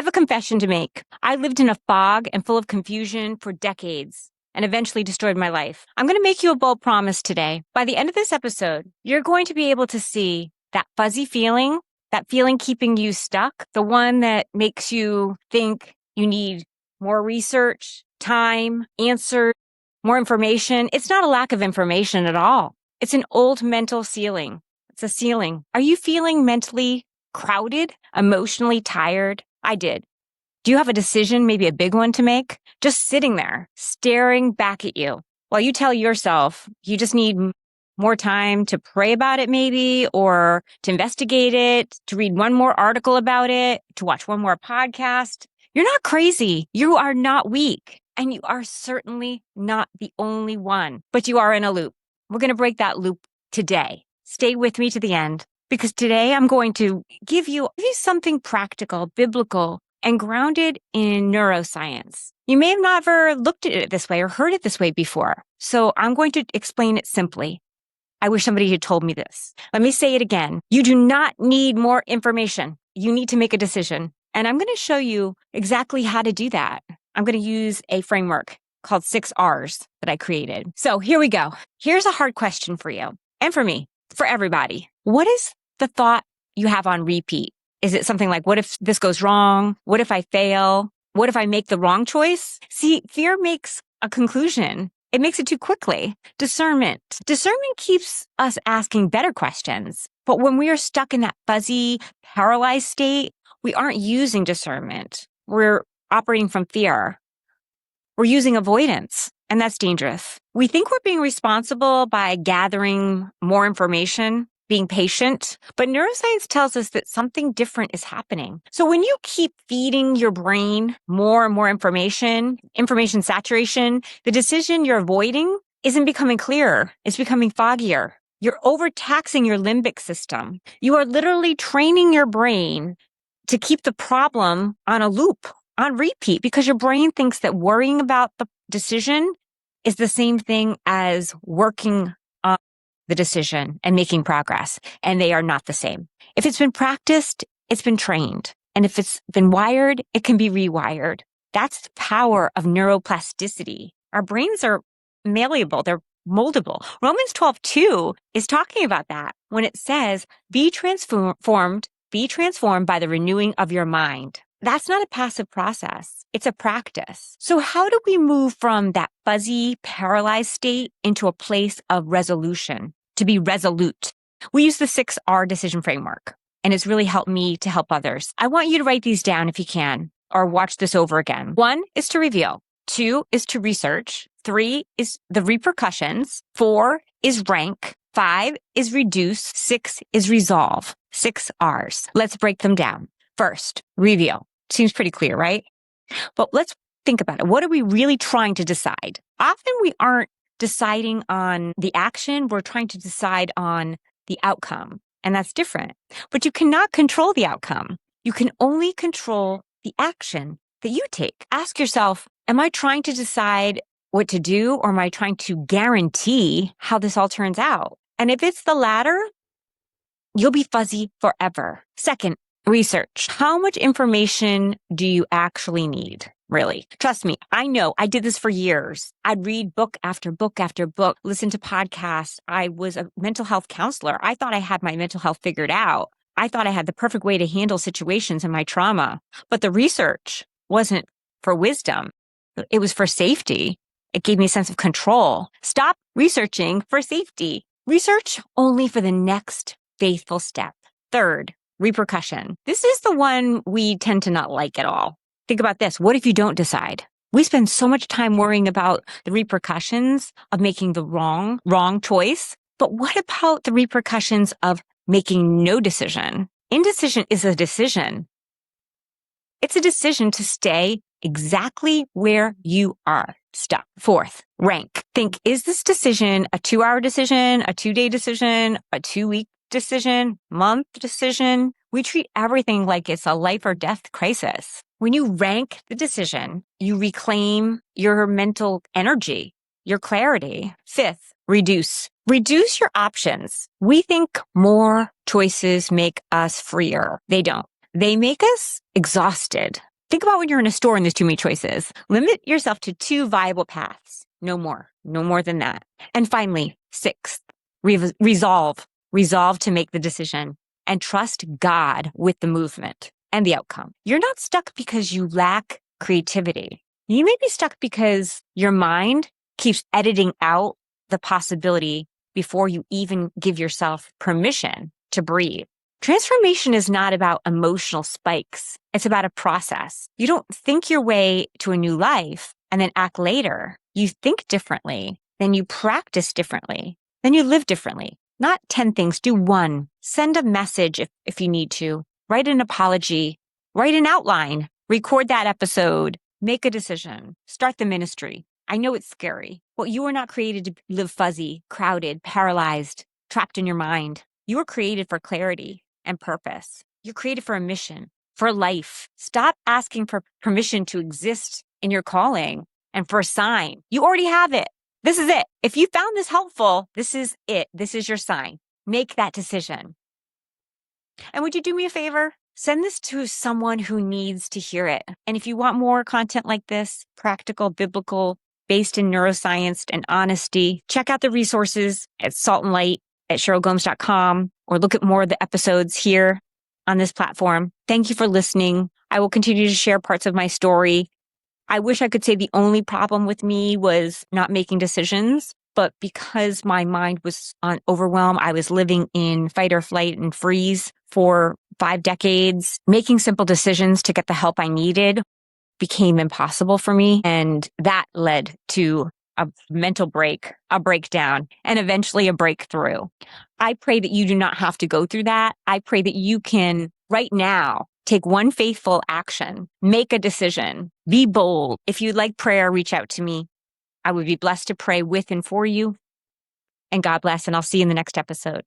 a confession to make. I lived in a fog and full of confusion for decades and eventually destroyed my life. I'm going to make you a bold promise today. By the end of this episode, you're going to be able to see that fuzzy feeling, that feeling keeping you stuck, the one that makes you think you need more research, time, answers, more information. It's not a lack of information at all. It's an old mental ceiling. It's a ceiling. Are you feeling mentally crowded, emotionally tired? I did. Do you have a decision, maybe a big one to make? Just sitting there, staring back at you while you tell yourself you just need more time to pray about it maybe, or to investigate it, to read one more article about it, to watch one more podcast. You're not crazy. You are not weak. And you are certainly not the only one, but you are in a loop. We're going to break that loop today. Stay with me to the end, because today I'm going to give you something practical, biblical, and grounded in neuroscience. You may have never looked at it this way or heard it this way before. So I'm going to explain it simply. I wish somebody had told me this. Let me say it again. You do not need more information. You need to make a decision. And I'm going to show you exactly how to do that. I'm going to use a framework called 6 R's that I created. So here we go. Here's a hard question for you and for me, for everybody. What is the thought you have on repeat? Is it something like, what if this goes wrong? What if I fail? What if I make the wrong choice? See, fear makes a conclusion. It makes it too quickly. Discernment. Discernment keeps us asking better questions. But when we are stuck in that fuzzy, paralyzed state, we aren't using discernment. We're operating from fear. We're using avoidance, and that's dangerous. We think we're being responsible by gathering more information, being patient, but neuroscience tells us that something different is happening. So when you keep feeding your brain more and more information saturation, the decision you're avoiding isn't becoming clearer. It's becoming foggier. You're overtaxing your limbic system. You are literally training your brain to keep the problem on a loop, on repeat, because your brain thinks that worrying about the decision is the same thing as working on the decision and making progress. And they are not the same. If it's been practiced, it's been trained. And if it's been wired, it can be rewired. That's the power of neuroplasticity. Our brains are malleable. They're moldable. Romans 12:2 is talking about that when it says, be transformed by the renewing of your mind. That's not a passive process. It's a practice. So how do we move from that fuzzy, paralyzed state into a place of resolution, to be resolute? We use the 6R decision framework, and it's really helped me to help others. I want you to write these down if you can, or watch this over again. 1 is to reveal. 2 is to research. 3 is the repercussions. 4 is rank. 5 is reduce. 6 is resolve. 6 R's. Let's break them down. First, reveal. Seems pretty clear, right? But let's think about it. What are we really trying to decide? Often we aren't deciding on the action. We're trying to decide on the outcome. And that's different. But you cannot control the outcome. You can only control the action that you take. Ask yourself, am I trying to decide what to do, or am I trying to guarantee how this all turns out? And if it's the latter, you'll be fuzzy forever. Second, research. How much information do you actually need? Really? Trust me, I know. I did this for years. I'd read book after book after book, listen to podcasts. I was a mental health counselor. I thought I had my mental health figured out. I thought I had the perfect way to handle situations and my trauma. But the research wasn't for wisdom. It was for safety. It gave me a sense of control. Stop researching for safety. Research only for the next faithful step. Third, repercussion. This is the one we tend to not like at all. Think about this. What if you don't decide? We spend so much time worrying about the repercussions of making the wrong choice. But what about the repercussions of making no decision? Indecision is a decision. It's a decision to stay exactly where you are stuck. Fourth, rank. Think, is this decision a 2-hour decision, a 2-day decision, a 2-week decision, month decision? We treat everything like it's a life or death crisis. When you rank the decision, you reclaim your mental energy, your clarity. Fifth, reduce. Reduce your options. We think more choices make us freer. They don't. They make us exhausted. Think about when you're in a store and there's too many choices. Limit yourself to 2 viable paths. No more than that. And finally, 6th, resolve. Resolve to make the decision and trust God with the movement and the outcome. You're not stuck because you lack creativity. You may be stuck because your mind keeps editing out the possibility before you even give yourself permission to breathe. Transformation is not about emotional spikes. It's about a process. You don't think your way to a new life and then act later. You think differently, then you practice differently, then you live differently. Not 10 things, do 1. Send a message if you need to. Write an apology. Write an outline. Record that episode. Make a decision. Start the ministry. I know it's scary. Well, you were not created to live fuzzy, crowded, paralyzed, trapped in your mind. You were created for clarity and purpose. You're created for a mission, for life. Stop asking for permission to exist in your calling and for a sign. You already have it. This is it. If you found this helpful, this is it. This is your sign. Make that decision. And would you do me a favor? Send this to someone who needs to hear it. And if you want more content like this, practical, biblical, based in neuroscience and honesty, check out the resources at Salt and Light at CherylGomes.com, or look at more of the episodes here on this platform. Thank you for listening. I will continue to share parts of my story. I wish I could say the only problem with me was not making decisions, but because my mind was on overwhelm, I was living in fight or flight and freeze for 5 decades. Making simple decisions to get the help I needed became impossible for me. And that led to a mental break, a breakdown, and eventually a breakthrough. I pray that you do not have to go through that. I pray that you can right now take 1 faithful action, make a decision, be bold. If you'd like prayer, reach out to me. I would be blessed to pray with and for you. And God bless, and I'll see you in the next episode.